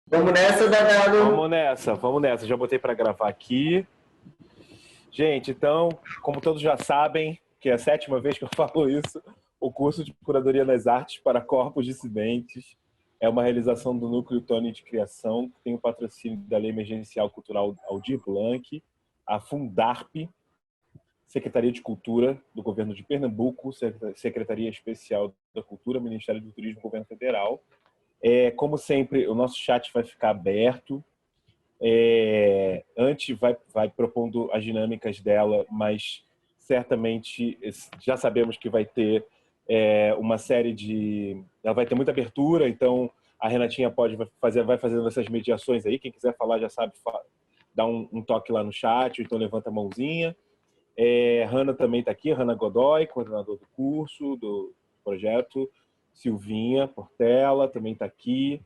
Vamos nessa, Danado. Vamos nessa. Já botei para gravar aqui. Gente, então, como todos já sabem, que é a sétima vez que eu falo isso, o curso de Curadoria nas Artes para Corpos Dissidentes é uma realização do Núcleo Tony de Criação, que tem o patrocínio da Lei Emergencial Cultural Aldir Blanc, a Fundarp, Secretaria de Cultura do Governo de Pernambuco, Secretaria Especial da Cultura, Ministério do Turismo, Governo Federal. Como sempre, o nosso chat vai ficar aberto. Antes vai propondo as dinâmicas dela, mas certamente já sabemos que vai ter uma série de... Ela vai ter muita abertura, então a Renatinha vai fazendo essas mediações aí. Quem quiser falar já sabe, dá um toque lá no chat, ou então levanta a mãozinha. Hanna também está aqui, Hanna Godoy, coordenador do curso, do projeto. Silvinha Portela também está aqui.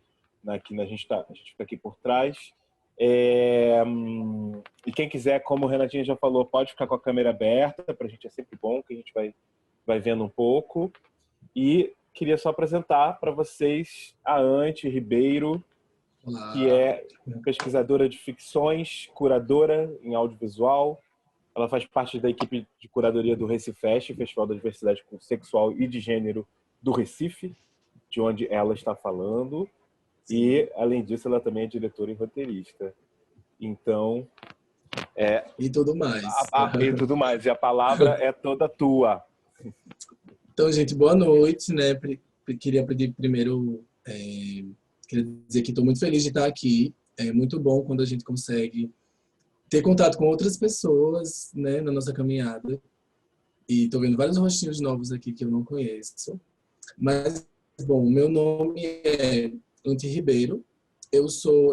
A gente fica aqui por trás. E quem quiser, como o Renatinha já falou, pode ficar com a câmera aberta, para a gente é sempre bom, que a gente vai vendo um pouco. E queria só apresentar para vocês a Ante Ribeiro, Olá. Que é pesquisadora de ficções, curadora em audiovisual. Ela faz parte da equipe de curadoria do Recifest, Festival da Diversidade Sexual e de Gênero do Recife, de onde ela está falando. E, além disso, ela também é diretora e roteirista. Então... E tudo mais. E tudo mais. E a palavra é toda tua. Então, gente, boa noite, né? Queria pedir primeiro... queria dizer que estou muito feliz de estar aqui. É muito bom quando a gente consegue ter contato com outras pessoas, né, na nossa caminhada. E estou vendo vários rostinhos novos aqui que eu não conheço. Mas, bom, o meu nome é Ante Ribeiro. Eu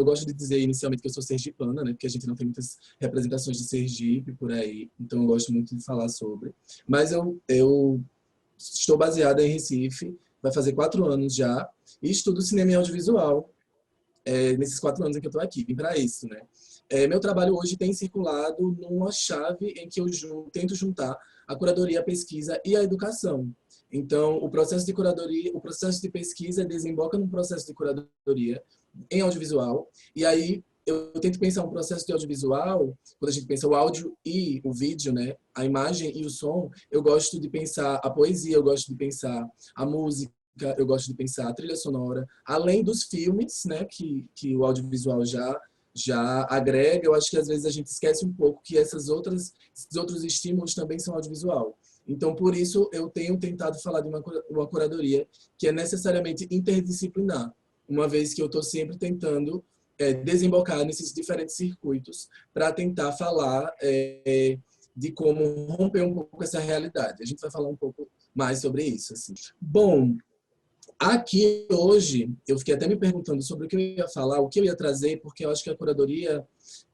gosto de dizer inicialmente que eu sou sergipana, né, porque a gente não tem muitas representações de Sergipe por aí, então eu gosto muito de falar sobre. Mas eu estou baseada em Recife, vai fazer 4 anos já, e estudo cinema e audiovisual nesses 4 anos em que eu estou aqui, vim para isso, né. Meu trabalho hoje tem circulado numa chave em que eu tento juntar a curadoria, a pesquisa e a educação. Então, o processo de curadoria, o processo de pesquisa desemboca num processo de curadoria em audiovisual, e aí eu tento pensar um processo de audiovisual, quando a gente pensa o áudio e o vídeo, né, a imagem e o som, eu gosto de pensar a poesia, eu gosto de pensar a música, eu gosto de pensar a trilha sonora, além dos filmes, né, que o audiovisual já agrega. Eu acho que às vezes a gente esquece um pouco que esses outros estímulos também são audiovisual. Então, por isso, eu tenho tentado falar de uma curadoria que é necessariamente interdisciplinar, uma vez que eu estou sempre tentando desembocar nesses diferentes circuitos para tentar falar de como romper um pouco essa realidade. A gente vai falar um pouco mais sobre isso. Assim. Bom, aqui hoje, eu fiquei até me perguntando sobre o que eu ia falar, o que eu ia trazer, porque eu acho que a curadoria,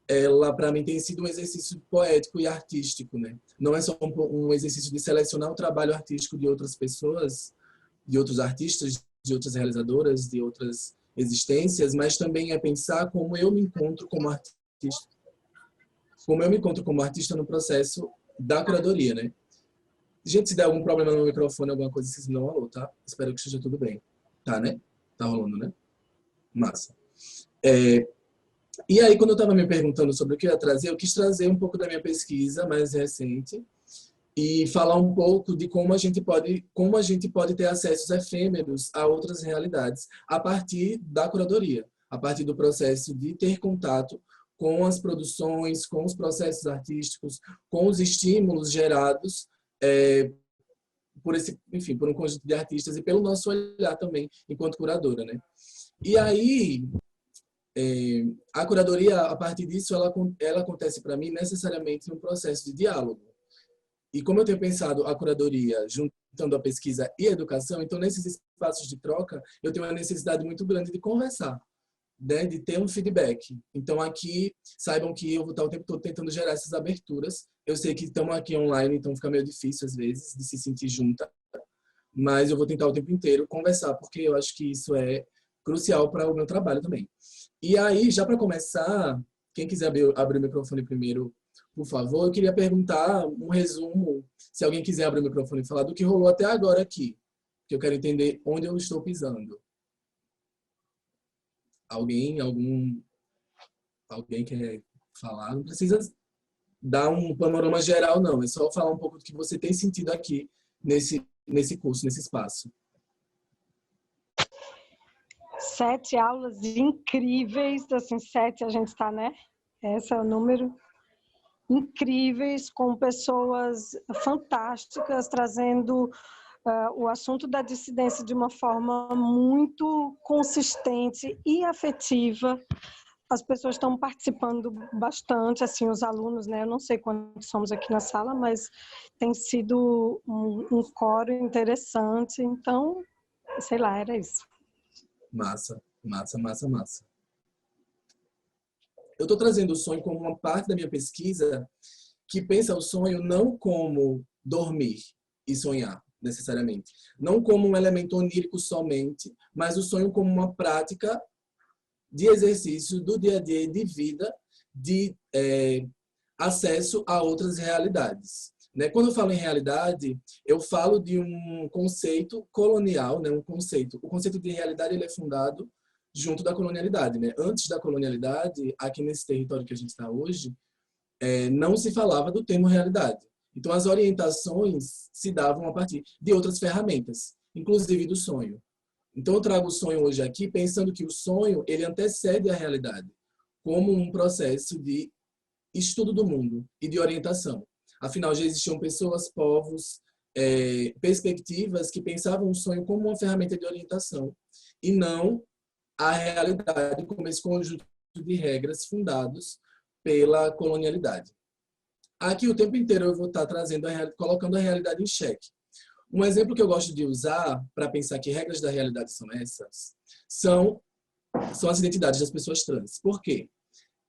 ela para mim tem sido um exercício poético e artístico, né? Não é só um exercício de selecionar o trabalho artístico de outras pessoas, de outros artistas, de outras realizadoras, de outras existências, mas também é pensar como eu me encontro como artista no processo da curadoria, né? Gente, se der algum problema no microfone, alguma coisa, vocês não alô, tá? Espero que esteja tudo bem. Tá, né? Tá rolando, né? Massa. E aí, quando eu estava me perguntando sobre o que eu ia trazer, eu quis trazer um pouco da minha pesquisa mais recente e falar um pouco de como a gente pode ter acessos efêmeros a outras realidades a partir da curadoria, a partir do processo de ter contato com as produções, com os processos artísticos, com os estímulos gerados por um conjunto de artistas e pelo nosso olhar também, enquanto curadora, né? E aí, a curadoria, a partir disso, ela acontece para mim necessariamente num processo de diálogo. E como eu tenho pensado a curadoria juntando a pesquisa e a educação, então nesses espaços de troca, eu tenho uma necessidade muito grande de conversar, né, de ter um feedback. Então aqui, saibam que eu vou estar o tempo todo tentando gerar essas aberturas. Eu sei que estamos aqui online, então fica meio difícil às vezes de se sentir junta, mas eu vou tentar o tempo inteiro conversar, porque eu acho que isso é crucial para o meu trabalho também. E aí, já para começar, quem quiser abrir o microfone primeiro, por favor, eu queria perguntar um resumo, se alguém quiser abrir o microfone e falar do que rolou até agora aqui, que eu quero entender onde eu estou pisando. Alguém quer falar? Não precisa dar um panorama geral, não. É só falar um pouco do que você tem sentido aqui nesse curso, nesse espaço. 7 aulas incríveis, assim, 7 a gente está, né? Esse é o número. Incríveis, com pessoas fantásticas, trazendo o assunto da dissidência de uma forma muito consistente e afetiva. As pessoas estão participando bastante, assim, os alunos, né? Eu não sei quantos somos aqui na sala, mas tem sido um coro interessante. Então, sei lá, era isso. Massa, massa, massa, massa. Eu estou trazendo o sonho como uma parte da minha pesquisa que pensa o sonho não como dormir e sonhar, necessariamente. Não como um elemento onírico somente, mas o sonho como uma prática de exercício do dia a dia e de vida, de acesso a outras realidades. Né? Quando eu falo em realidade, eu falo de um conceito colonial, né? O conceito de realidade ele é fundado junto da colonialidade. Né? Antes da colonialidade, aqui nesse território que a gente está hoje, não se falava do termo realidade. Então, as orientações se davam a partir de outras ferramentas, inclusive do sonho. Então, eu trago o sonho hoje aqui pensando que o sonho ele antecede a realidade, como um processo de estudo do mundo e de orientação. Afinal, já existiam pessoas, povos, perspectivas que pensavam o sonho como uma ferramenta de orientação e não a realidade como esse conjunto de regras fundados pela colonialidade. Aqui o tempo inteiro eu vou estar trazendo colocando a realidade em xeque. Um exemplo que eu gosto de usar para pensar que regras da realidade são essas, são as identidades das pessoas trans. Por quê?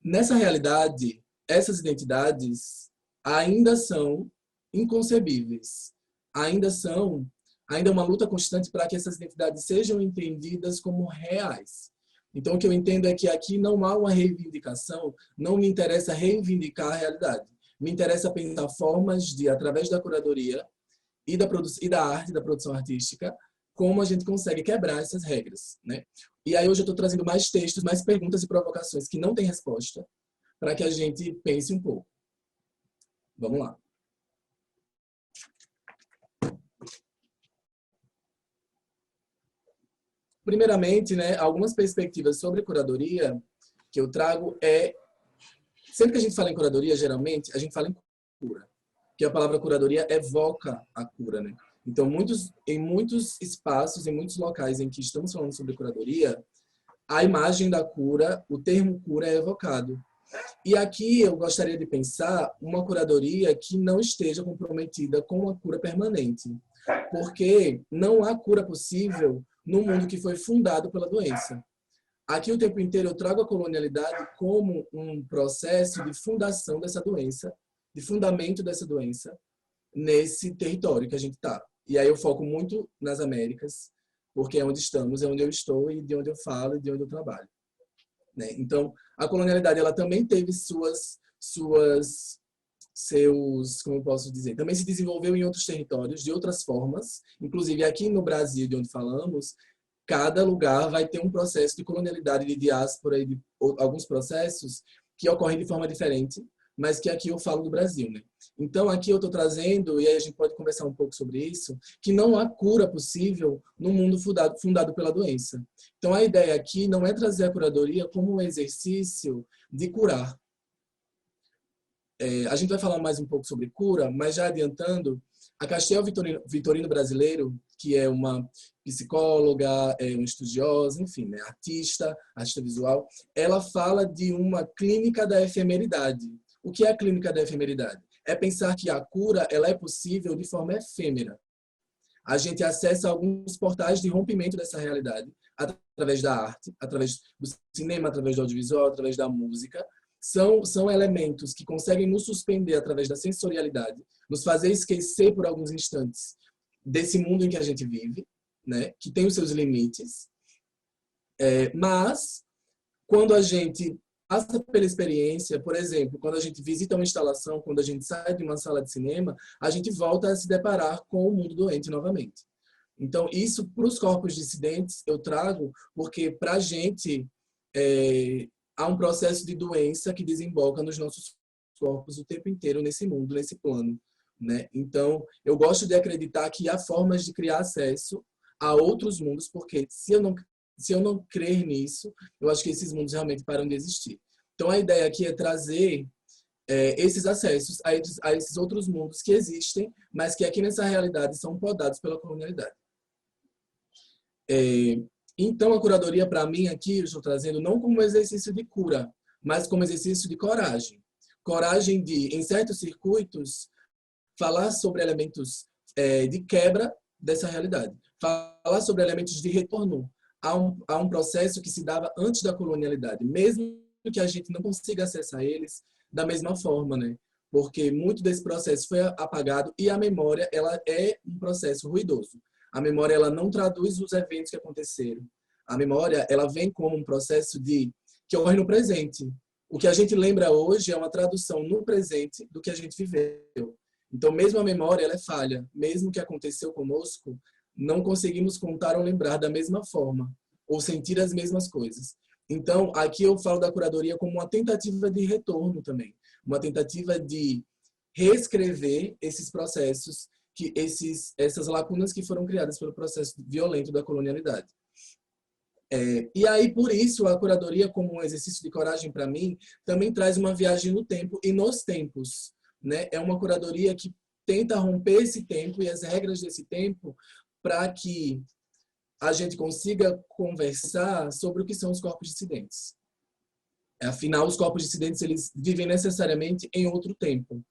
Nessa realidade, essas identidades ainda são inconcebíveis. Ainda é uma luta constante para que essas identidades sejam entendidas como reais. Então, o que eu entendo é que aqui não há uma reivindicação, não me interessa reivindicar a realidade. Me interessa pensar formas de, através da curadoria e da arte, da produção artística, como a gente consegue quebrar essas regras. Né? E aí hoje eu estou trazendo mais textos, mais perguntas e provocações que não têm resposta, para que a gente pense um pouco. Vamos lá. Primeiramente, né, algumas perspectivas sobre curadoria que eu trago sempre que a gente fala em curadoria, geralmente, a gente fala em cura. Porque a palavra curadoria evoca a cura, né? Então, em muitos espaços, em muitos locais em que estamos falando sobre curadoria, a imagem da cura, o termo cura é evocado. E aqui eu gostaria de pensar uma curadoria que não esteja comprometida com a cura permanente. Porque não há cura possível no mundo que foi fundado pela doença. Aqui o tempo inteiro eu trago a colonialidade como um processo de fundação dessa doença, de fundamento dessa doença nesse território que a gente está. E aí eu foco muito nas Américas, porque é onde estamos, é onde eu estou e de onde eu falo e de onde eu trabalho. Né? Então, a colonialidade ela também teve como eu posso dizer, também se desenvolveu em outros territórios, de outras formas. Inclusive aqui no Brasil, de onde falamos, cada lugar vai ter um processo de colonialidade, de diáspora e de alguns processos que ocorrem de forma diferente, mas que aqui eu falo do Brasil, né? Então aqui eu estou trazendo, e aí a gente pode conversar um pouco sobre isso, que não há cura possível no mundo fundado pela doença. Então a ideia aqui não é trazer a curadoria como um exercício de curar. A gente vai falar mais um pouco sobre cura, mas já adiantando, a Castiel Vitorino Brasileiro, que é uma psicóloga, uma estudiosa, enfim, né, artista visual, ela fala de uma clínica da efemeridade. O que é a clínica da efemeridade? É pensar que a cura ela é possível de forma efêmera. A gente acessa alguns portais de rompimento dessa realidade através da arte, através do cinema, através do audiovisual, através da música. São elementos que conseguem nos suspender através da sensorialidade, nos fazer esquecer por alguns instantes desse mundo em que a gente vive, né, que tem os seus limites. Mas, quando a gente passa pela experiência, por exemplo, quando a gente visita uma instalação, quando a gente sai de uma sala de cinema, a gente volta a se deparar com o mundo doente novamente. Então, isso para os corpos dissidentes eu trago porque para a gente há um processo de doença que desemboca nos nossos corpos o tempo inteiro nesse mundo, nesse plano, né? Então, eu gosto de acreditar que há formas de criar acesso a outros mundos, porque se eu não crer nisso, eu acho que esses mundos realmente param de existir. Então, a ideia aqui é trazer esses acessos a esses outros mundos que existem, mas que aqui nessa realidade são podados pela colonialidade. Então, a curadoria, para mim, aqui, eu estou trazendo não como exercício de cura, mas como exercício de coragem. Coragem de, em certos circuitos, falar sobre elementos de quebra dessa realidade. Falar sobre elementos de retorno a um processo que se dava antes da colonialidade, mesmo que a gente não consiga acessar eles da mesma forma, né? Porque muito desse processo foi apagado e a memória, ela é um processo ruidoso. A memória, ela não traduz os eventos que aconteceram. A memória, ela vem como um processo que ocorre no presente. O que a gente lembra hoje é uma tradução no presente do que a gente viveu. Então, mesmo a memória, ela é falha. Mesmo o que aconteceu conosco, não conseguimos contar ou lembrar da mesma forma, ou sentir as mesmas coisas. Então, aqui eu falo da curadoria como uma tentativa de retorno também. Uma tentativa de reescrever esses processos, essas lacunas que foram criadas pelo processo violento da colonialidade. E aí, por isso, a curadoria, como um exercício de coragem para mim, também traz uma viagem no tempo e nos tempos, né? É uma curadoria que tenta romper esse tempo e as regras desse tempo para que a gente consiga conversar sobre o que são os corpos dissidentes. Afinal, os corpos dissidentes, eles vivem necessariamente em outro tempo,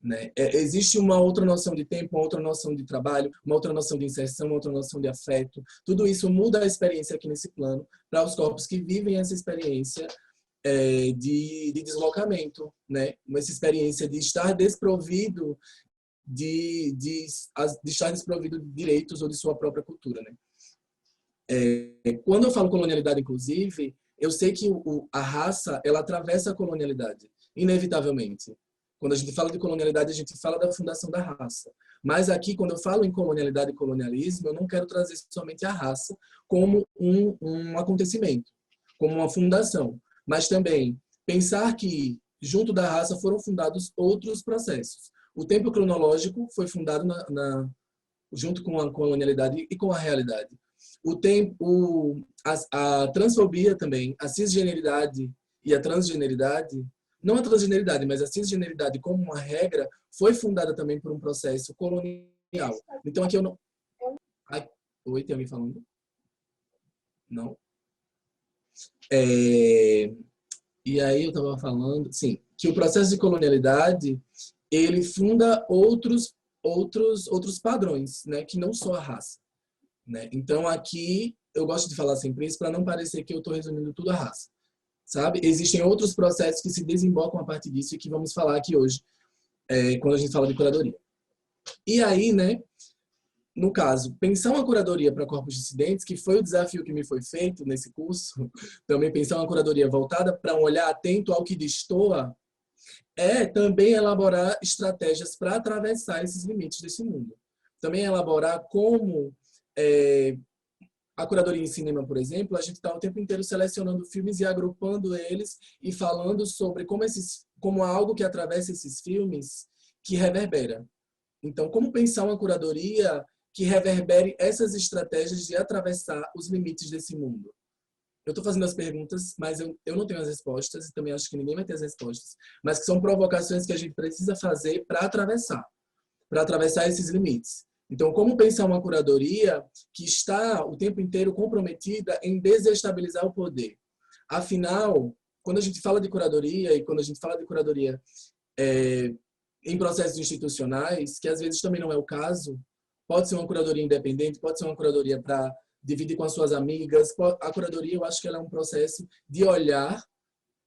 né? Existe uma outra noção de tempo, uma outra noção de trabalho, uma outra noção de inserção, uma outra noção de afeto. Tudo isso muda a experiência aqui nesse plano para os corpos que vivem essa experiência de deslocamento, né? Essa experiência de estar desprovido de estar desprovido de direitos ou de sua própria cultura, né? Quando eu falo colonialidade, inclusive, eu sei que a raça, ela atravessa a colonialidade, inevitavelmente. Quando a gente fala de colonialidade, a gente fala da fundação da raça. Mas aqui, quando eu falo em colonialidade e colonialismo, eu não quero trazer somente a raça como um acontecimento, como uma fundação. Mas também pensar que, junto da raça, foram fundados outros processos. O tempo cronológico foi fundado junto com a colonialidade e com a realidade. A transfobia também, a cisgeneridade e a transgeneridade, não a transgeneridade, mas a cisgeneridade como uma regra, foi fundada também por um processo colonial. Então aqui eu não... Oi, tem alguém falando? Não? E aí eu estava falando, sim, que o processo de colonialidade, ele funda outros padrões, né, que não só a raça, né? Então aqui eu gosto de falar sempre isso para não parecer que eu estou resumindo tudo a raça, sabe? Existem outros processos que se desembocam a partir disso e que vamos falar aqui hoje, quando a gente fala de curadoria. E aí, né, no caso, pensar uma curadoria para corpos dissidentes, que foi o desafio que me foi feito nesse curso, também pensar uma curadoria voltada para um olhar atento ao que destoa, também elaborar estratégias para atravessar esses limites desse mundo. Também elaborar como a curadoria em cinema, por exemplo, a gente está o tempo inteiro selecionando filmes e agrupando eles e falando sobre como há algo que atravessa esses filmes que reverbera. Então, como pensar uma curadoria que reverbere essas estratégias de atravessar os limites desse mundo? Eu estou fazendo as perguntas, mas eu não tenho as respostas e também acho que ninguém vai ter as respostas, mas que são provocações que a gente precisa fazer para atravessar esses limites. Então, como pensar uma curadoria que está o tempo inteiro comprometida em desestabilizar o poder? Afinal, quando a gente fala de curadoria e quando a gente fala de curadoria em processos institucionais, que às vezes também não é o caso, pode ser uma curadoria independente, pode ser uma curadoria para dividir com as suas amigas. A curadoria, eu acho que ela é um processo de olhar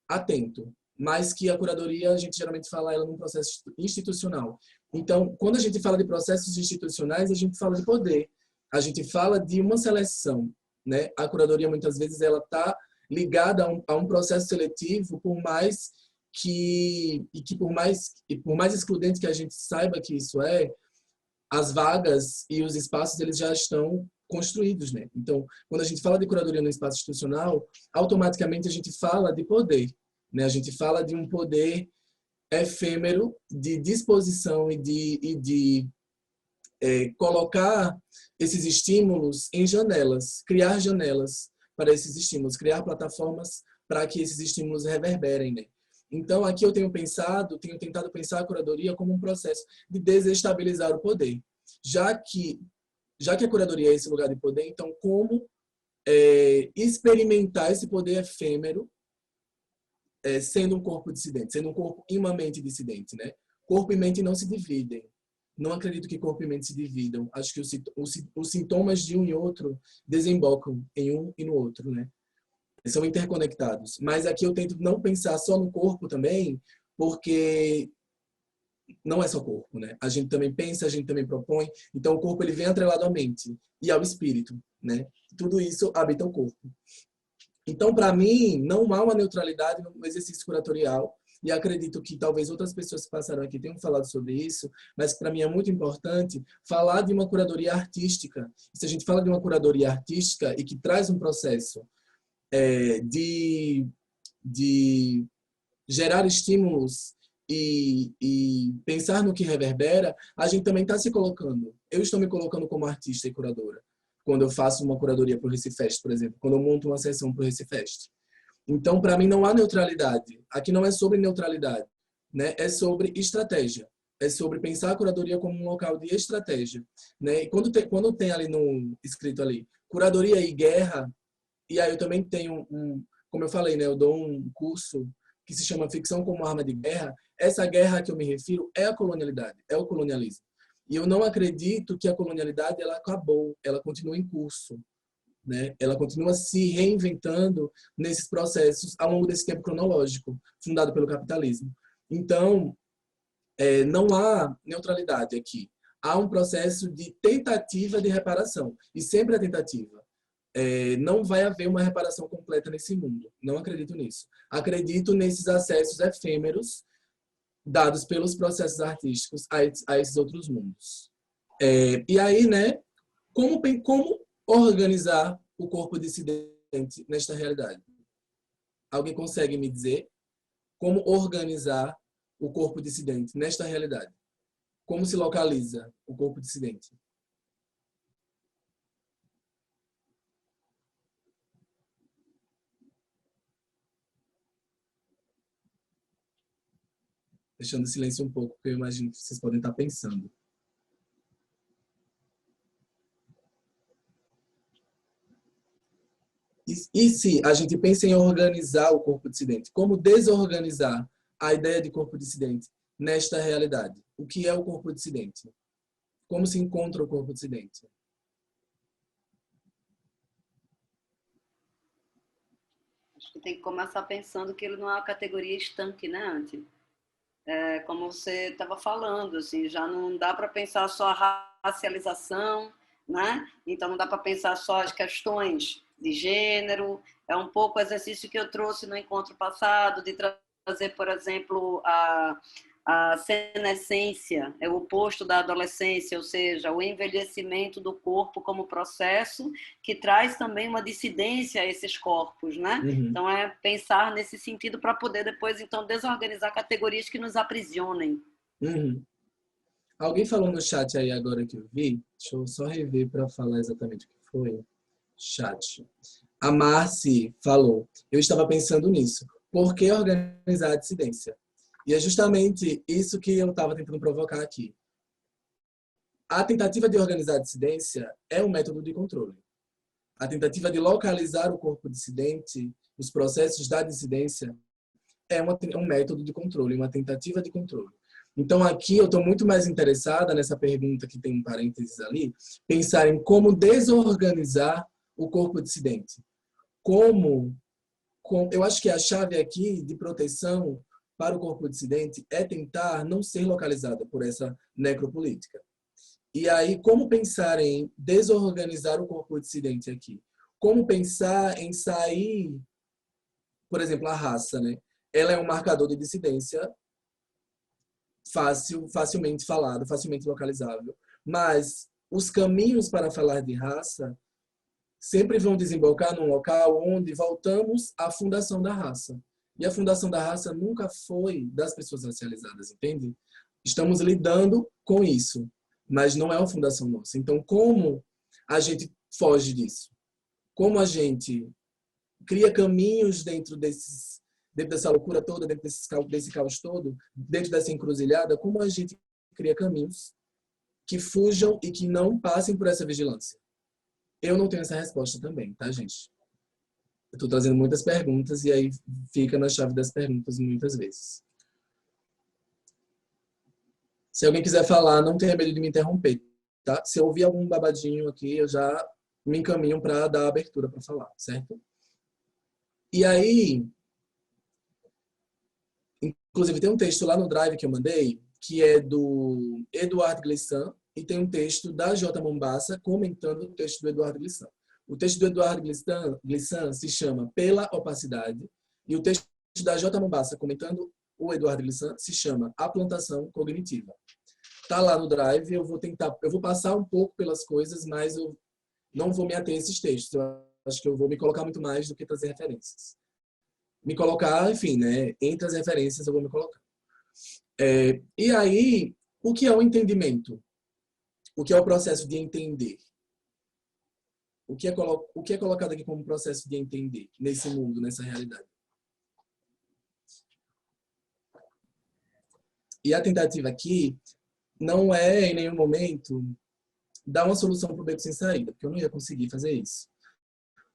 atento, mas que a curadoria, a gente geralmente fala ela num processo institucional. Então, quando a gente fala de processos institucionais, a gente fala de poder, a gente fala de uma seleção, né? A curadoria, muitas vezes, ela está ligada a um processo seletivo, por mais excludente que a gente saiba que isso as vagas e os espaços, eles já estão construídos, né? Então, quando a gente fala de curadoria no espaço institucional, automaticamente a gente fala de poder, né? A gente fala de um poder efêmero de disposição e de colocar esses estímulos em janelas, criar janelas para esses estímulos, criar plataformas para que esses estímulos reverberem, né? Então, aqui eu tenho tentado pensar a curadoria como um processo de desestabilizar o poder. Já que a curadoria é esse lugar de poder, então como experimentar esse poder efêmero sendo um corpo dissidente, sendo um corpo e uma mente dissidente, né? Corpo e mente não se dividem. Não acredito que corpo e mente se dividam. Acho que os sintomas de um e outro desembocam em um e no outro, né? São interconectados. Mas aqui eu tento não pensar só no corpo também, porque não é só corpo, né? A gente também pensa, a gente também propõe. Então o corpo ele vem atrelado à mente e ao espírito, né? Tudo isso habita o corpo. Então, para mim, não há uma neutralidade no exercício curatorial. E acredito que talvez outras pessoas que passaram aqui tenham falado sobre isso, mas para mim é muito importante falar de uma curadoria artística. E se a gente fala de uma curadoria artística e que traz um processo de gerar estímulos e pensar no que reverbera, a gente também está se colocando. Eu estou me colocando como artista e curadora. Quando eu faço uma curadoria para o Recifest, por exemplo. Quando eu monto uma sessão para o Recifest. Então, para mim, não há neutralidade. Aqui não é sobre neutralidade, né? É sobre estratégia. É sobre pensar a curadoria como um local de estratégia, né? E quando tem ali escrito ali, curadoria e guerra, e aí eu também tenho como eu falei, né? Eu dou um curso que se chama Ficção como Arma de Guerra. Essa guerra a que eu me refiro é a colonialidade, é o colonialismo. E eu não acredito que a colonialidade ela acabou, ela continua em curso, né? Ela continua se reinventando nesses processos ao longo desse tempo cronológico, fundado pelo capitalismo. Então, não há neutralidade aqui. Há um processo de tentativa de reparação, e sempre a tentativa. Não vai haver uma reparação completa nesse mundo. Não acredito nisso. Acredito nesses acessos efêmeros dados pelos processos artísticos a esses outros mundos. E aí, né, como organizar o corpo dissidente nesta realidade? Alguém consegue me dizer como organizar o corpo dissidente nesta realidade? Como se localiza o corpo dissidente? Deixando o silêncio um pouco, porque eu imagino que vocês podem estar pensando. E se a gente pensa em organizar o corpo dissidente, como desorganizar a ideia de corpo dissidente nesta realidade? O que é o corpo dissidente? Como se encontra o corpo dissidente? Acho que tem que começar pensando que ele não é uma categoria estanque, né, Anty? Como você estava falando, assim, já não dá para pensar só a racialização, né? Então não dá para pensar só as questões de gênero. É um pouco o exercício que eu trouxe no encontro passado, de trazer, por exemplo, a senescência, é o oposto da adolescência, ou seja, o envelhecimento do corpo como processo que traz também uma dissidência a esses corpos, né? Uhum. Então é pensar nesse sentido para poder depois então desorganizar categorias que nos aprisionem. Uhum. Alguém falou no chat aí agora que eu vi, deixa eu só rever para falar exatamente o que foi. Chat. A Marci falou, eu estava pensando nisso. Por que organizar a dissidência? E é justamente isso que eu estava tentando provocar aqui. A tentativa de organizar a dissidência é um método de controle. A tentativa de localizar o corpo dissidente, os processos da dissidência, é um método de controle, uma tentativa de controle. Então, aqui eu estou muito mais interessada nessa pergunta que tem um parênteses ali, pensar em como desorganizar o corpo dissidente. Eu acho que a chave aqui de proteção para o corpo dissidente é tentar não ser localizada por essa necropolítica. E aí, como pensar em desorganizar o corpo dissidente aqui? Como pensar em sair, por exemplo, a raça, né? Ela é um marcador de dissidência facilmente falado, facilmente localizável. Mas os caminhos para falar de raça sempre vão desembocar num local onde voltamos à fundação da raça. E a fundação da raça nunca foi das pessoas racializadas, entende? Estamos lidando com isso, mas não é uma fundação nossa. Então, como a gente foge disso? Como a gente cria caminhos dentro dessa loucura toda, dentro desse caos todo, dentro dessa encruzilhada, como a gente cria caminhos que fujam e que não passem por essa vigilância? Eu não tenho essa resposta também, tá, gente? Eu estou trazendo muitas perguntas e aí fica na chave das perguntas muitas vezes. Se alguém quiser falar, não tenha medo de me interromper, tá? Se eu ouvir algum babadinho aqui, eu já me encaminho para dar abertura para falar, certo? E aí, inclusive tem um texto lá no Drive que eu mandei, que é do Eduardo Glissant, e tem um texto da J. Mombassa comentando o texto do Eduardo Glissant. O texto do Eduardo Glissant se chama Pela Opacidade, e o texto da J. Mombassa comentando o Eduardo Glissant se chama A Plantação Cognitiva. Tá lá no Drive, eu vou passar um pouco pelas coisas, mas eu não vou me ater a esses textos. Eu acho que eu vou me colocar muito mais do que trazer referências. Me colocar, enfim, né? Entre as referências eu vou me colocar. E aí, o que é o entendimento? O que é o processo de entender? O que é colocado aqui como processo de entender nesse mundo, nessa realidade? E a tentativa aqui não é, em nenhum momento, dar uma solução para o beco sem saída, porque eu não ia conseguir fazer isso.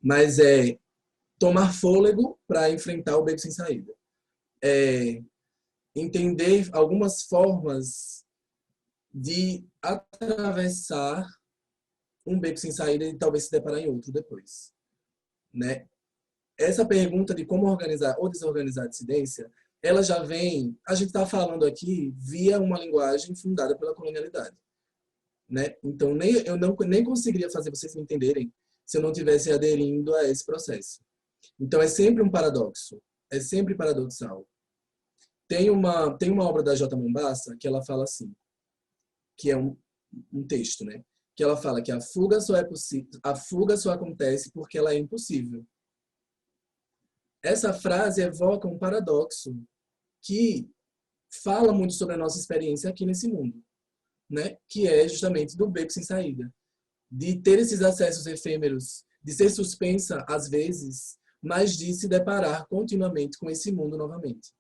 Mas é tomar fôlego para enfrentar o beco sem saída. Entender algumas formas de atravessar um beco sem saída e talvez se deparar em outro depois, né? Essa pergunta de como organizar ou desorganizar a dissidência, ela já vem, a gente está falando aqui via uma linguagem fundada pela colonialidade, né? Então eu nem conseguiria fazer vocês me entenderem se eu não tivesse aderindo a esse processo. Então é sempre um paradoxo, é sempre paradoxal. Tem uma obra da J. Mombassa que ela fala assim, que é um texto, né? Que ela fala que a fuga só acontece porque ela é impossível. Essa frase evoca um paradoxo que fala muito sobre a nossa experiência aqui nesse mundo, né? Que é justamente do beco sem saída, de ter esses acessos efêmeros, de ser suspensa às vezes, mas de se deparar continuamente com esse mundo novamente.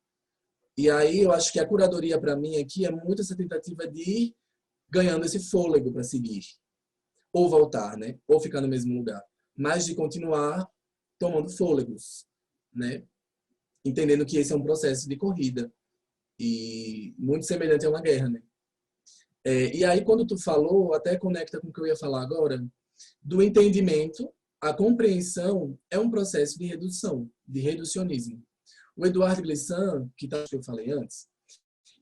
E aí eu acho que a curadoria para mim aqui é muito essa tentativa de ir ganhando esse fôlego para seguir. Ou voltar, né? Ou ficar no mesmo lugar. Mas de continuar tomando fôlegos, né? Entendendo que esse é um processo de corrida. E muito semelhante a uma guerra, né? E aí, quando tu falou, até conecta com o que eu ia falar agora, do entendimento, a compreensão é um processo de redução, de reducionismo. O Eduardo Glissant, que eu falei antes,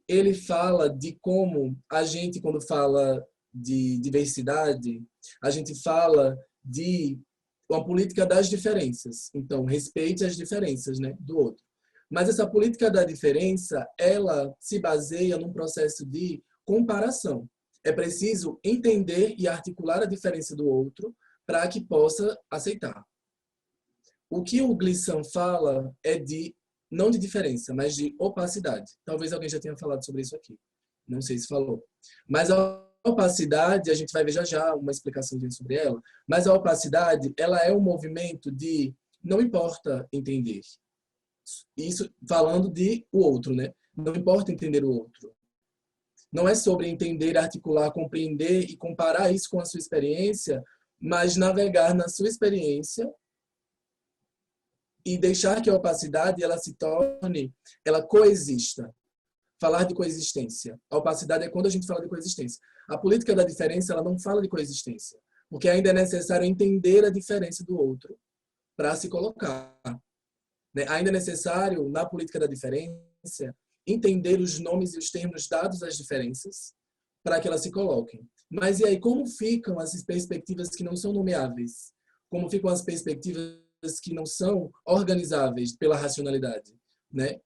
ele fala de como a gente, quando fala de diversidade, a gente fala de uma política das diferenças. Então, respeite as diferenças, né, do outro. Mas essa política da diferença, ela se baseia num processo de comparação. É preciso entender e articular a diferença do outro para que possa aceitar. O que o Glissant fala é não de diferença, mas de opacidade. Talvez alguém já tenha falado sobre isso aqui. Não sei se falou. Mas a opacidade, a gente vai ver já uma explicação sobre ela, mas a opacidade, ela é um movimento de não importa entender. Isso falando de o outro, né? Não importa entender o outro. Não é sobre entender, articular, compreender e comparar isso com a sua experiência, mas navegar na sua experiência e deixar que a opacidade ela se torne, ela coexista. Falar de coexistência. A opacidade é quando a gente fala de coexistência. A política da diferença ela não fala de coexistência, porque ainda é necessário entender a diferença do outro para se colocar. Ainda é necessário, na política da diferença, entender os nomes e os termos dados às diferenças para que elas se coloquem. Mas e aí, como ficam as perspectivas que não são nomeáveis? Como ficam as perspectivas que não são organizáveis pela racionalidade, né?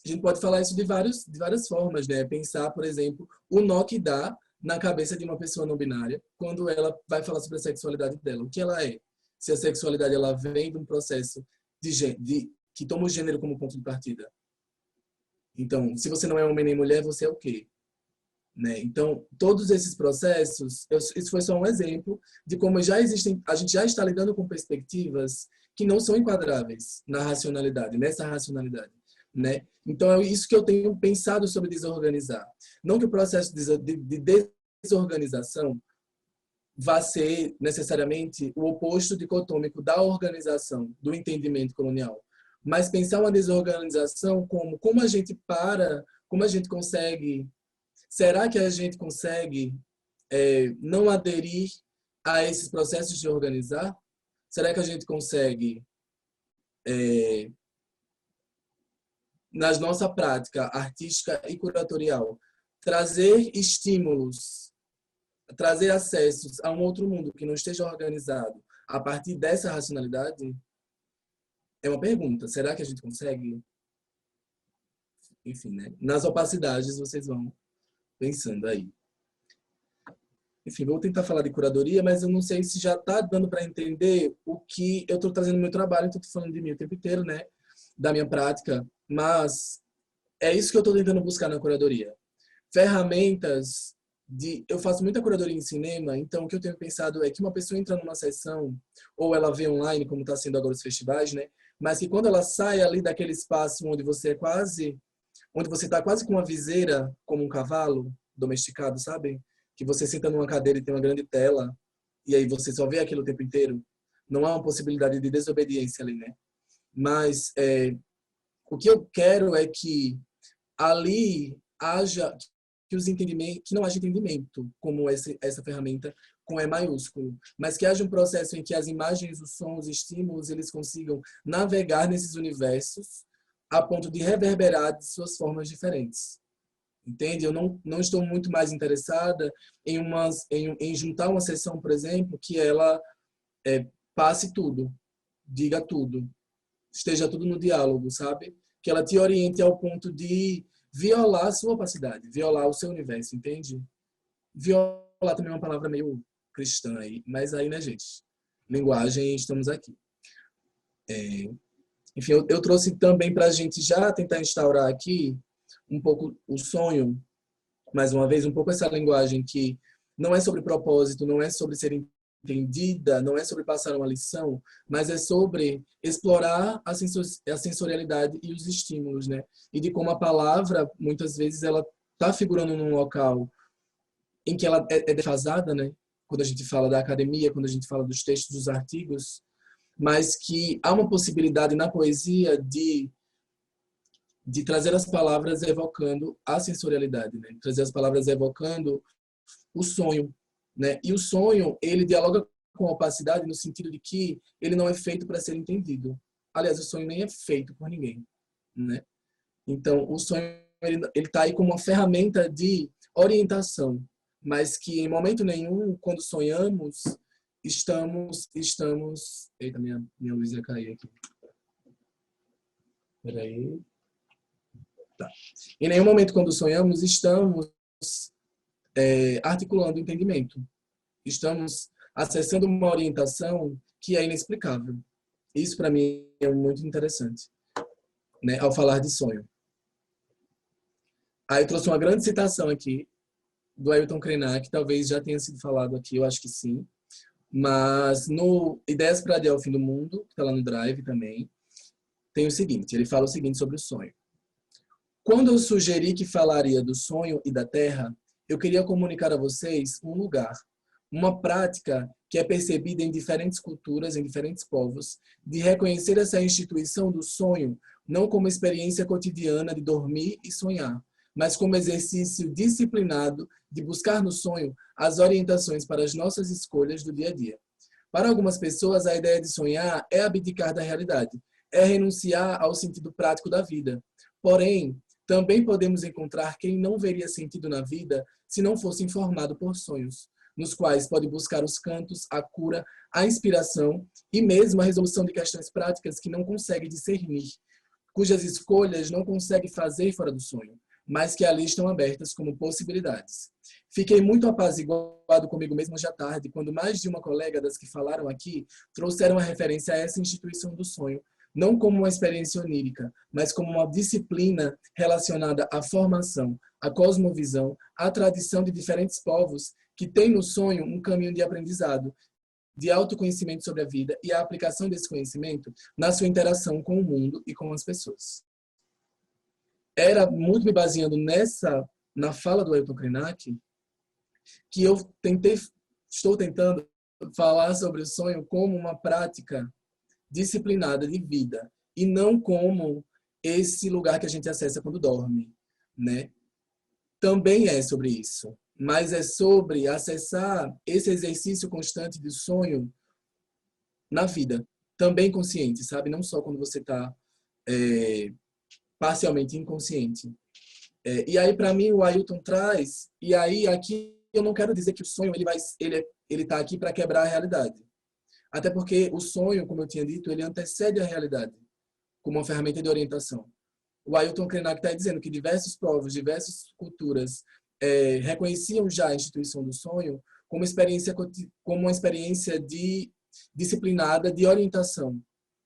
A gente pode falar isso de várias formas, né? Pensar, por exemplo, o nó que dá na cabeça de uma pessoa não binária quando ela vai falar sobre a sexualidade dela. O que ela é? Se a sexualidade ela vem de um processo que toma o gênero como ponto de partida. Então, se você não é homem nem mulher, você é o quê? Né? Então, todos esses processos, isso foi só um exemplo de como já existem, a gente já está lidando com perspectivas que não são enquadráveis na racionalidade, nessa racionalidade. Né? Então, é isso que eu tenho pensado sobre desorganizar. Não que o processo de desorganização vá ser necessariamente o oposto dicotômico da organização, do entendimento colonial, mas pensar uma desorganização como a gente como a gente consegue, será que a gente consegue não aderir a esses processos de organizar? Será que a gente consegue, na nossa prática artística e curatorial, trazer estímulos, trazer acessos a um outro mundo que não esteja organizado a partir dessa racionalidade? É uma pergunta. Será que a gente consegue? Enfim, né? Nas opacidades vocês vão pensando aí. Enfim, vou tentar falar de curadoria, mas eu não sei se já está dando para entender o que eu estou trazendo no meu trabalho, então estou falando de mim o tempo inteiro, né? Da minha prática, mas é isso que eu estou tentando buscar na curadoria. Ferramentas eu faço muita curadoria em cinema, então o que eu tenho pensado é que uma pessoa entra numa sessão, ou ela vê online, como está sendo agora os festivais, né? Mas que quando ela sai ali daquele espaço onde você está quase com uma viseira, como um cavalo domesticado, sabe? Que você senta numa cadeira e tem uma grande tela, e aí você só vê aquilo o tempo inteiro. Não há uma possibilidade de desobediência ali, né? Mas o que eu quero é que ali haja que não haja entendimento como essa ferramenta com E maiúsculo, mas que haja um processo em que as imagens, os sons, os estímulos, eles consigam navegar nesses universos a ponto de reverberar de suas formas diferentes. Entende? Eu não estou muito mais interessada em juntar uma sessão, por exemplo, que ela passe tudo, diga tudo, esteja tudo no diálogo, sabe? Que ela te oriente ao ponto de violar a sua opacidade, violar o seu universo, entende? Violar também é uma palavra meio cristã aí, mas aí, né, gente? Linguagem, estamos aqui. Enfim, eu trouxe também para a gente já tentar instaurar aqui um pouco o sonho, mais uma vez, um pouco essa linguagem que não é sobre propósito, não é sobre ser entendida, não é sobre passar uma lição, mas é sobre explorar a sensorialidade e os estímulos, né? E de como a palavra, muitas vezes, ela está figurando num local em que ela é defasada, né? Quando a gente fala da academia, quando a gente fala dos textos, dos artigos, mas que há uma possibilidade na poesia de trazer as palavras evocando a sensorialidade, né? Trazer as palavras evocando o sonho, né? E o sonho, ele dialoga com a opacidade no sentido de que ele não é feito para ser entendido. Aliás, o sonho nem é feito por ninguém, né? Então, o sonho, ele tá aí como uma ferramenta de orientação, mas que em momento nenhum, quando sonhamos, estamos... Eita, minha luz ia cair aqui. Peraí. Tá. Em nenhum momento, quando sonhamos, estamos articulando o entendimento. Estamos acessando uma orientação que é inexplicável. Isso, para mim, é muito interessante, né, ao falar de sonho. Aí eu trouxe uma grande citação aqui do Ailton Krenak, que talvez já tenha sido falado aqui, eu acho que sim. Mas no Ideias para Adiar o Fim do Mundo, que está lá no Drive também, tem o seguinte, ele fala o seguinte sobre o sonho. Quando eu sugeri que falaria do sonho e da terra, eu queria comunicar a vocês um lugar, uma prática que é percebida em diferentes culturas, em diferentes povos, de reconhecer essa instituição do sonho não como experiência cotidiana de dormir e sonhar, mas como exercício disciplinado de buscar no sonho as orientações para as nossas escolhas do dia a dia. Para algumas pessoas, a ideia de sonhar é abdicar da realidade, é renunciar ao sentido prático da vida. Porém, também podemos encontrar quem não veria sentido na vida se não fosse informado por sonhos, nos quais pode buscar os cantos, a cura, a inspiração e mesmo a resolução de questões práticas que não consegue discernir, cujas escolhas não consegue fazer fora do sonho, mas que ali estão abertas como possibilidades. Fiquei muito apaziguado comigo mesmo hoje à tarde, quando mais de uma colega das que falaram aqui trouxeram a referência a essa instituição do sonho, não como uma experiência onírica, mas como uma disciplina relacionada à formação, à cosmovisão, à tradição de diferentes povos que têm no sonho um caminho de aprendizado, de autoconhecimento sobre a vida e a aplicação desse conhecimento na sua interação com o mundo e com as pessoas. Era muito me baseando na fala do Ailton Krenak, que eu estou tentando falar sobre o sonho como uma prática disciplinada de vida e não como esse lugar que a gente acessa quando dorme, né? Também é sobre isso, mas é sobre acessar esse exercício constante de sonho na vida, também consciente, sabe? Não só quando você está parcialmente inconsciente. E aí, para mim, o Ailton traz, e aí aqui eu não quero dizer que o sonho ele está aqui para quebrar a realidade. Até porque o sonho, como eu tinha dito, ele antecede a realidade como uma ferramenta de orientação. O Ailton Krenak está dizendo que diversos povos, diversas culturas reconheciam já a instituição do sonho como uma experiência disciplinada de orientação,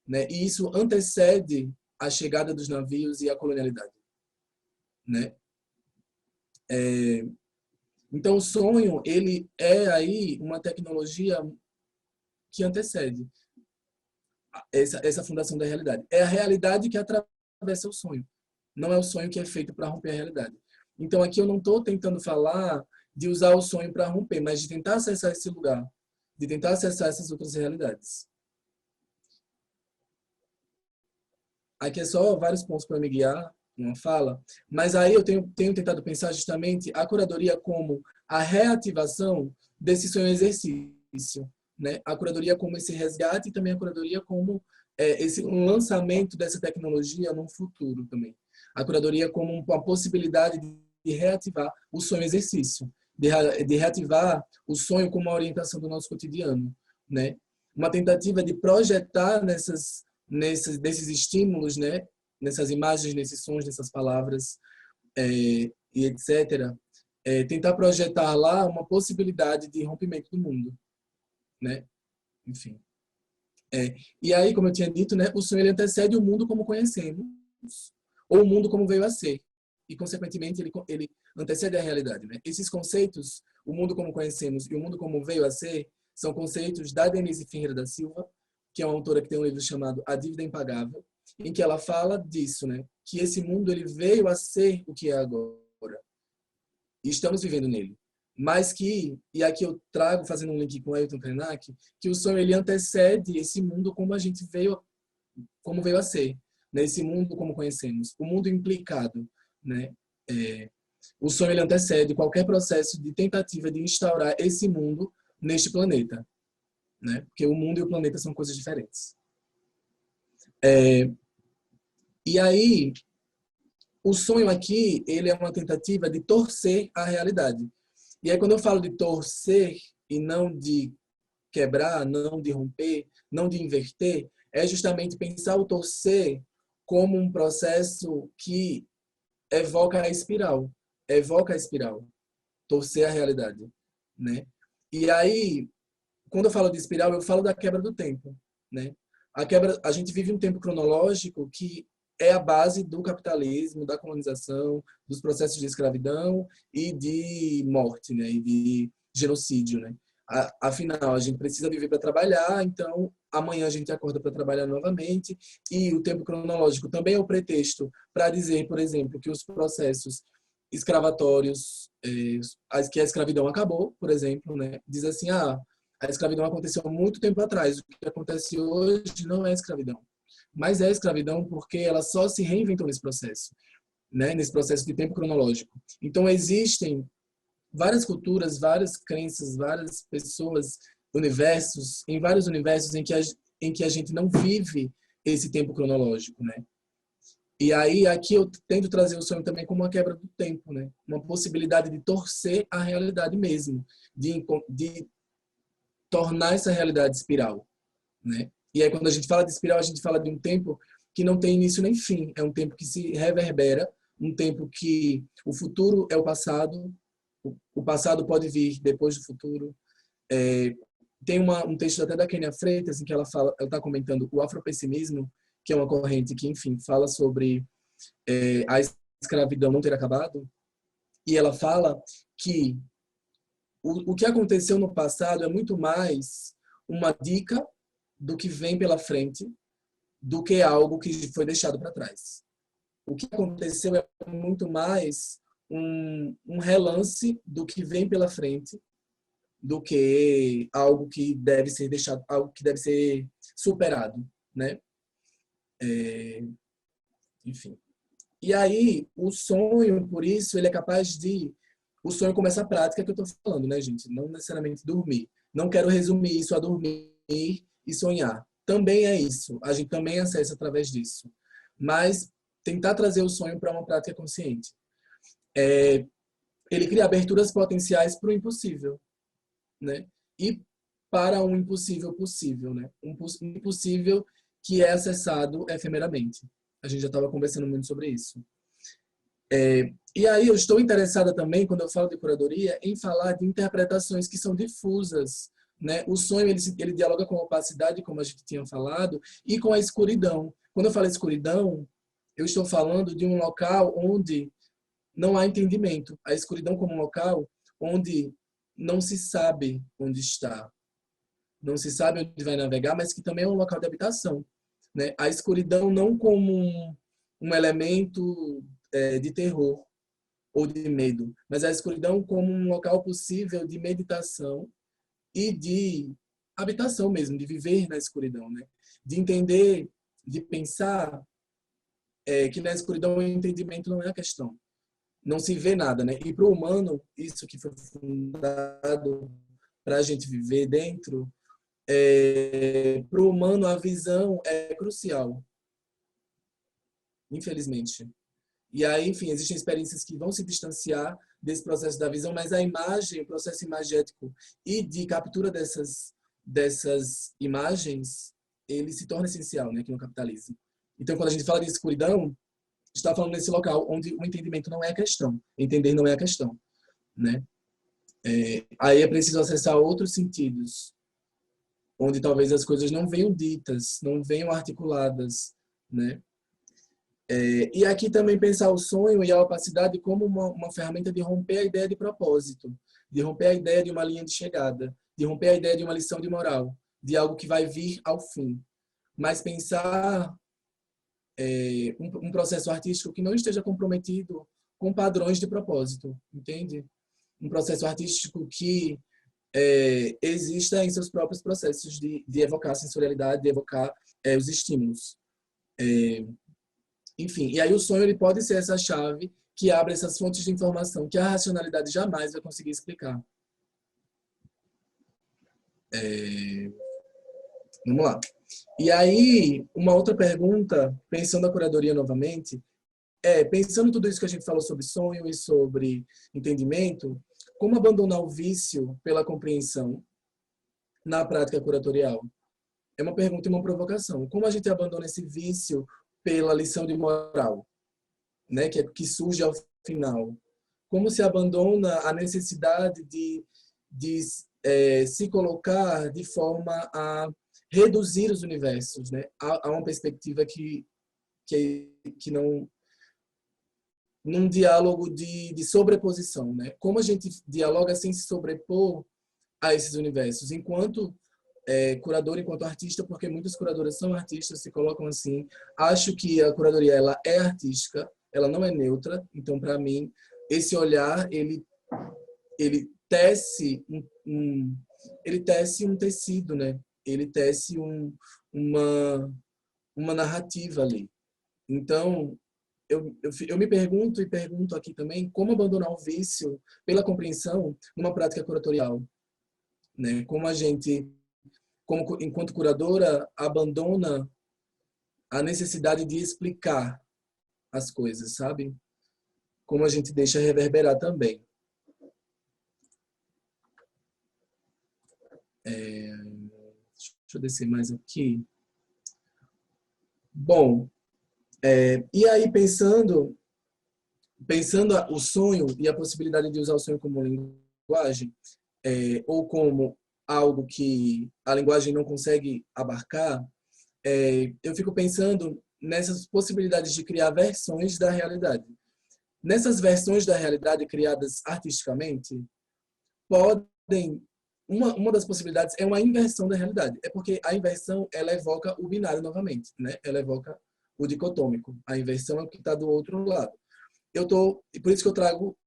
né? E isso antecede a chegada dos navios e a colonialidade, né? Então, o sonho, ele é aí uma tecnologia que antecede essa fundação da realidade. É a realidade que atravessa o sonho. Não é o sonho que é feito para romper a realidade. Então, aqui eu não estou tentando falar de usar o sonho para romper, mas de tentar acessar esse lugar, de tentar acessar essas outras realidades. Aqui é só vários pontos para me guiar, uma fala, mas aí eu tenho tentado pensar justamente a curadoria como a reativação desse sonho exercício, né? A curadoria como esse resgate e também a curadoria como um lançamento dessa tecnologia no futuro também. A curadoria como uma possibilidade de reativar o sonho exercício, de reativar o sonho como uma orientação do nosso cotidiano, né? Uma tentativa de projetar desses estímulos, né? Nessas imagens, nesses sons, nessas palavras, e etc. Tentar projetar lá uma possibilidade de rompimento do mundo, né? Enfim. E aí, como eu tinha dito, né, o sonho ele antecede o mundo como conhecemos, ou o mundo como veio a ser. E, consequentemente, ele antecede a realidade, né? Esses conceitos, o mundo como conhecemos e o mundo como veio a ser, são conceitos da Denise Ferreira da Silva, que é uma autora que tem um livro chamado A Dívida Impagável, em que ela fala disso, né? Que esse mundo ele veio a ser o que é agora. E estamos vivendo nele. Mas e aqui eu trago, fazendo um link com o Ailton Krenak, que o sonho ele antecede esse mundo como veio a ser, né? Esse mundo como conhecemos, o mundo implicado, né? O sonho ele antecede qualquer processo de tentativa de instaurar esse mundo neste planeta, né? Porque o mundo e o planeta são coisas diferentes. E aí, o sonho aqui, ele é uma tentativa de torcer a realidade. E aí, quando eu falo de torcer e não de quebrar, não de romper, não de inverter, é justamente pensar o torcer como um processo que evoca a espiral, torcer a realidade, né? E aí, quando eu falo de espiral, eu falo da quebra do tempo, né? A gente vive um tempo cronológico que é a base do capitalismo, da colonização, dos processos de escravidão e de morte, né? E de genocídio, né? Afinal, a gente precisa viver para trabalhar, então amanhã a gente acorda para trabalhar novamente, e o tempo cronológico também é o pretexto para dizer, por exemplo, que os processos escravatórios, que a escravidão acabou, por exemplo, né? Diz assim, a escravidão aconteceu há muito tempo atrás, o que acontece hoje não é escravidão. Mas é escravidão porque ela só se reinventou nesse processo, né? Nesse processo de tempo cronológico. Então, existem várias culturas, várias crenças, várias pessoas, em vários universos em que a gente não vive esse tempo cronológico, né? E aí, aqui eu tento trazer o sonho também como uma quebra do tempo, né? Uma possibilidade de torcer a realidade mesmo, de tornar essa realidade espiral, né? E aí, quando a gente fala de espiral, a gente fala de um tempo que não tem início nem fim. É um tempo que se reverbera um tempo que o futuro é o passado pode vir depois do futuro. Tem um texto até da Kenia Freitas, em que ela está comentando o afropessimismo, que é uma corrente que, enfim, fala sobre a escravidão não ter acabado, e ela fala que o que aconteceu no passado é muito mais uma dica do que vem pela frente, do que algo que foi deixado para trás. O que aconteceu é muito mais um relance do que vem pela frente, do que algo que deve ser deixado, algo que deve ser superado, né? Enfim. E aí, o sonho, por isso, ele é capaz de... O sonho como essa prática que eu estou falando, né, gente? Não necessariamente dormir. Não quero resumir isso a dormir e sonhar. Também é isso. A gente também acessa através disso. Mas tentar trazer o sonho para uma prática consciente. Ele cria aberturas potenciais para o impossível, né? E para um impossível possível, né? Um impossível que é acessado efemeramente. A gente já estava conversando muito sobre isso. E aí eu estou interessada também, quando eu falo de curadoria, em falar de interpretações que são difusas, né? O sonho, ele dialoga com a opacidade, como a gente tinha falado, e com a escuridão. Quando eu falo escuridão, eu estou falando de um local onde não há entendimento. A escuridão como um local onde não se sabe onde está. Não se sabe onde vai navegar, mas que também é um local de habitação, né? A escuridão não como um elemento de terror ou de medo, mas a escuridão como um local possível de meditação e de habitação mesmo, de viver na escuridão, né? De entender, de pensar que na escuridão o entendimento não é a questão. Não se vê nada, né? E para o humano, isso que foi fundado para a gente viver dentro, para o humano a visão é crucial, infelizmente. E aí, enfim, existem experiências que vão se distanciar desse processo da visão, mas a imagem, o processo imagético e de captura dessas imagens, ele se torna essencial, né, aqui no capitalismo. Então, quando a gente fala de escuridão, está falando nesse local onde o entendimento não é a questão, entender não é a questão, né? Aí é preciso acessar outros sentidos, onde talvez as coisas não venham ditas, não venham articuladas, né? E aqui também pensar o sonho e a opacidade como uma ferramenta de romper a ideia de propósito, de romper a ideia de uma linha de chegada, de romper a ideia de uma lição de moral, de algo que vai vir ao fim. Mas pensar um processo artístico que não esteja comprometido com padrões de propósito, entende? Um processo artístico que exista em seus próprios processos de evocar a sensorialidade, de evocar os estímulos. Enfim, e aí o sonho ele pode ser essa chave que abre essas fontes de informação que a racionalidade jamais vai conseguir explicar. Vamos lá. E aí, uma outra pergunta, pensando a curadoria novamente, pensando tudo isso que a gente falou sobre sonho e sobre entendimento, como abandonar o vício pela compreensão na prática curatorial? É uma pergunta e uma provocação. Como a gente abandona esse vício pela lição de moral, né, que surge ao final? Como se abandona a necessidade de se colocar de forma a reduzir os universos, né, a uma perspectiva que não, num diálogo de sobreposição, né? Como a gente dialoga sem se sobrepor a esses universos, enquanto curador, enquanto artista, porque muitas curadoras são artistas, se colocam assim. Acho que a curadoria ela é artística, ela não é neutra. Então, para mim, esse olhar ele tece ele tece um tecido, né? Ele tece uma narrativa ali. Então, eu me pergunto e pergunto aqui também como abandonar o vício pela compreensão numa prática curatorial, né? Como a gente, enquanto curadora, abandona a necessidade de explicar as coisas, sabe? Como a gente deixa reverberar também. Deixa eu descer mais aqui. Bom, e aí pensando pensando o sonho e a possibilidade de usar o sonho como linguagem, ou como algo que a linguagem não consegue abarcar, eu fico pensando nessas possibilidades de criar versões da realidade. Nessas versões da realidade criadas artisticamente, podem uma das possibilidades é uma inversão da realidade. É porque a inversão ela evoca o binário novamente, né? Ela evoca o dicotômico. A inversão é o que está do outro lado. E por isso que eu trago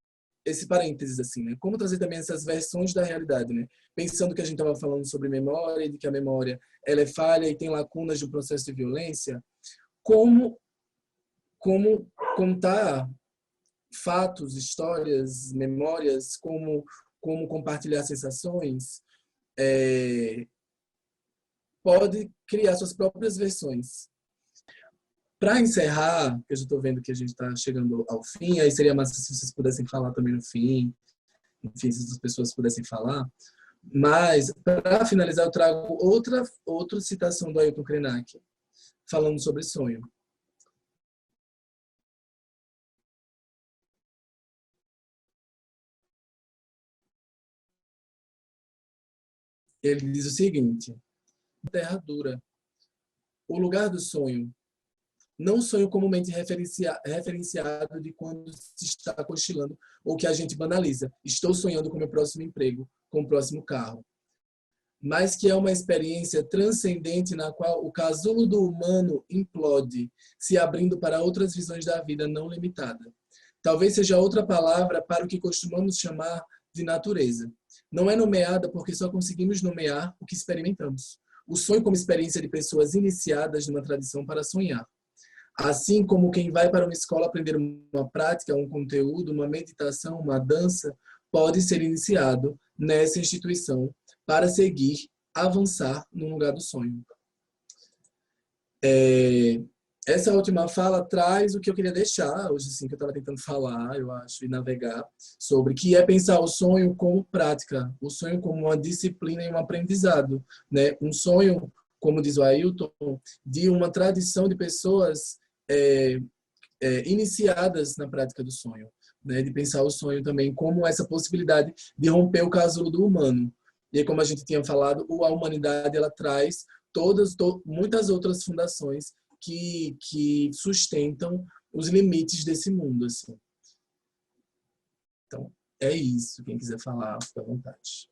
esse parênteses assim, né? Como trazer também essas versões da realidade, né? Pensando que a gente estava falando sobre memória, de que a memória ela é falha e tem lacunas de um processo de violência, como contar fatos, histórias, memórias, como compartilhar sensações, pode criar suas próprias versões. Para encerrar, que eu já estou vendo que a gente está chegando ao fim, aí seria massa se vocês pudessem falar também no fim, enfim, se as pessoas pudessem falar. Mas, para finalizar, eu trago outra citação do Ailton Krenak, falando sobre sonho. Ele diz o seguinte: terra dura. O lugar do sonho. Não sonho comumente referenciado de quando se está cochilando ou que a gente banaliza. Estou sonhando com o meu próximo emprego, com o próximo carro. Mas que é uma experiência transcendente na qual o casulo do humano implode, se abrindo para outras visões da vida não limitada. Talvez seja outra palavra para o que costumamos chamar de natureza. Não é nomeada porque só conseguimos nomear o que experimentamos. O sonho como experiência de pessoas iniciadas numa tradição para sonhar. Assim como quem vai para uma escola aprender uma prática, um conteúdo, uma meditação, uma dança, pode ser iniciado nessa instituição para seguir, avançar no lugar do sonho. Essa última fala traz o que eu queria deixar, hoje sim, que eu estava tentando falar, eu acho, e navegar, sobre que é pensar o sonho como prática, o sonho como uma disciplina e um aprendizado, né? Um sonho, como diz o Ailton, de uma tradição de pessoas iniciadas na prática do sonho, né? De pensar o sonho também como essa possibilidade de romper o casulo do humano. E aí, como a gente tinha falado, a humanidade ela traz muitas outras fundações que sustentam os limites desse mundo, assim. Então, é isso. Quem quiser falar, fica à vontade.